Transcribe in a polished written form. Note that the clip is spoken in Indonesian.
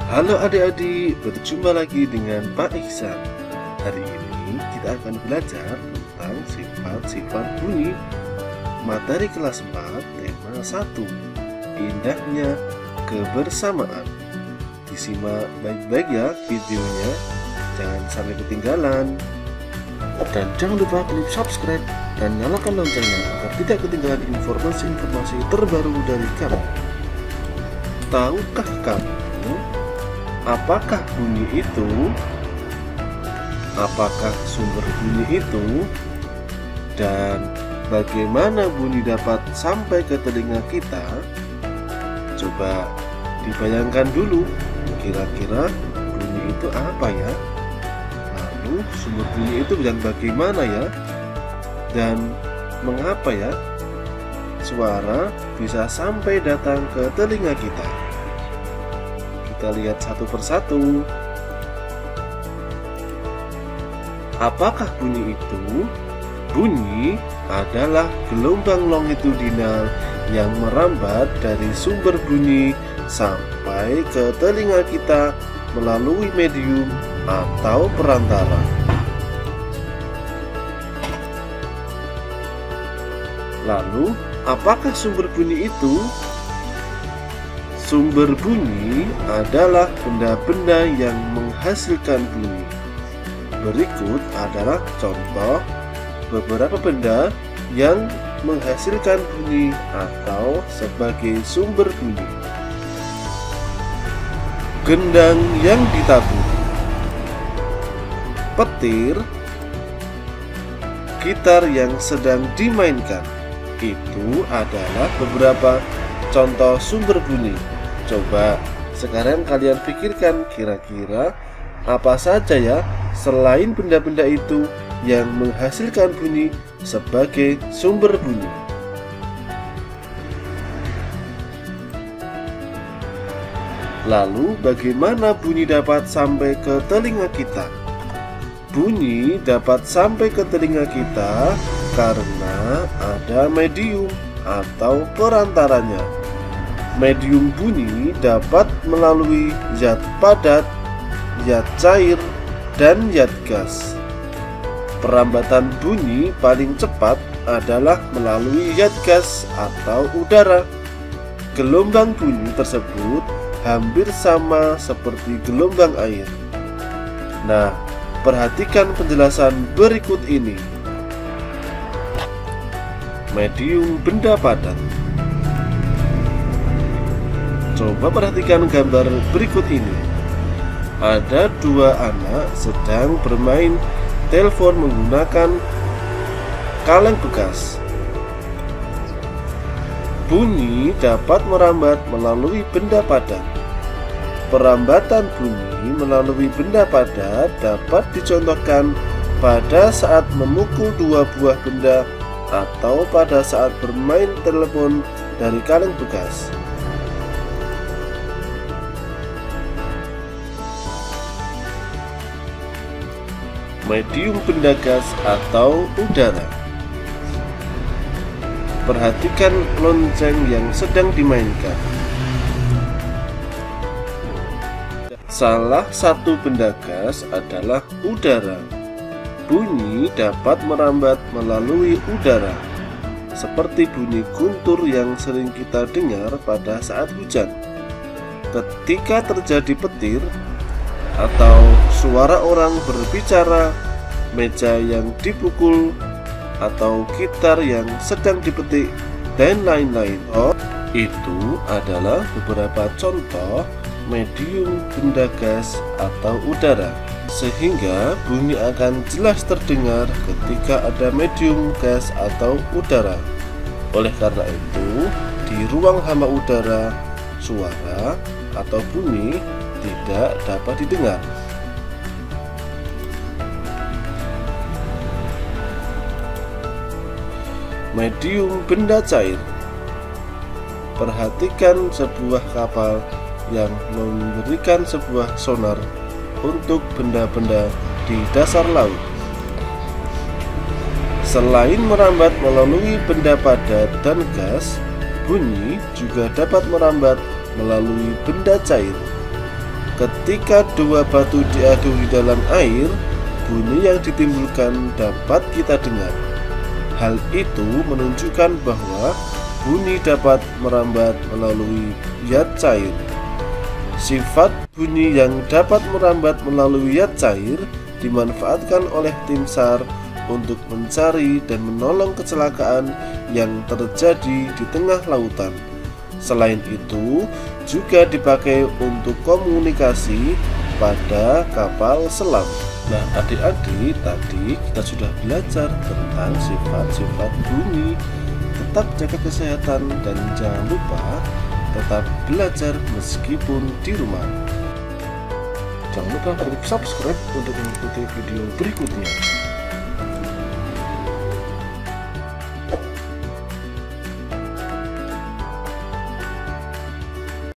Halo adik-adik, berjumpa lagi dengan Pak Iksan. Hari ini kita akan belajar tentang sifat-sifat bunyi. Materi kelas 4, tema 1, indahnya kebersamaan. Disimak baik-baik ya videonya, jangan sampai ketinggalan. Dan jangan lupa klik subscribe dan nyalakan loncengnya agar tidak ketinggalan informasi-informasi terbaru dari kami. Tahukah kamu apakah bunyi itu? Apakah sumber bunyi itu? Dan bagaimana bunyi dapat sampai ke telinga kita? Coba dibayangkan dulu, kira-kira bunyi itu apa ya? Lalu sumber bunyi itu yang bagaimana ya? Dan mengapa ya suara bisa sampai datang ke telinga kita? Kita lihat satu persatu. Apakah bunyi itu? Bunyi adalah gelombang longitudinal yang merambat dari sumber bunyi sampai ke telinga kita melalui medium atau perantara. Lalu, apakah sumber bunyi itu? Sumber bunyi adalah benda-benda yang menghasilkan bunyi. Berikut adalah contoh beberapa benda yang menghasilkan bunyi atau sebagai sumber bunyi. Gendang yang ditabur, petir, gitar yang sedang dimainkan. Itu adalah beberapa contoh sumber bunyi. Coba sekarang kalian pikirkan kira-kira apa saja ya selain benda-benda itu yang menghasilkan bunyi sebagai sumber bunyi. Lalu bagaimana bunyi dapat sampai ke telinga kita? Bunyi dapat sampai ke telinga kita karena ada medium atau perantaranya. Medium bunyi dapat melalui zat padat, zat cair, dan zat gas. Perambatan bunyi paling cepat adalah melalui zat gas atau udara. Gelombang bunyi tersebut hampir sama seperti gelombang air. Nah, perhatikan penjelasan berikut ini. Medium benda padat. Coba perhatikan gambar berikut ini. Ada dua anak sedang bermain telepon menggunakan kaleng bekas. Bunyi dapat merambat melalui benda padat. Perambatan bunyi melalui benda padat dapat dicontohkan pada saat memukul dua buah benda atau pada saat bermain telepon dari kaleng bekas. Medium benda gas atau udara. Perhatikan lonceng yang sedang dimainkan. Salah satu benda gas adalah udara. Bunyi dapat merambat melalui udara, seperti bunyi guntur yang sering kita dengar pada saat hujan. Ketika terjadi petir atau suara orang berbicara, meja yang dipukul, atau gitar yang sedang dipetik, dan lain-lain. Itu adalah beberapa contoh medium benda gas atau udara, sehingga bunyi akan jelas terdengar ketika ada medium gas atau udara. Oleh karena itu, di ruang hama udara, suara atau bunyi tidak dapat didengar. Medium benda cair. Perhatikan sebuah kapal yang memberikan sebuah sonar untuk benda-benda di dasar laut. Selain merambat melalui benda padat dan gas, bunyi juga dapat merambat melalui benda cair. Ketika dua batu diadu di dalam air, bunyi yang ditimbulkan dapat kita dengar. Hal itu menunjukkan bahwa bunyi dapat merambat melalui zat cair. Sifat bunyi yang dapat merambat melalui zat cair dimanfaatkan oleh tim SAR untuk mencari dan menolong kecelakaan yang terjadi di tengah lautan. Selain itu, juga dipakai untuk komunikasi pada kapal selam. Nah, adik-adik, tadi kita sudah belajar tentang sifat-sifat bunyi. Tetap jaga kesehatan dan jangan lupa tetap belajar meskipun di rumah. Jangan lupa klik subscribe untuk mengikuti video berikutnya.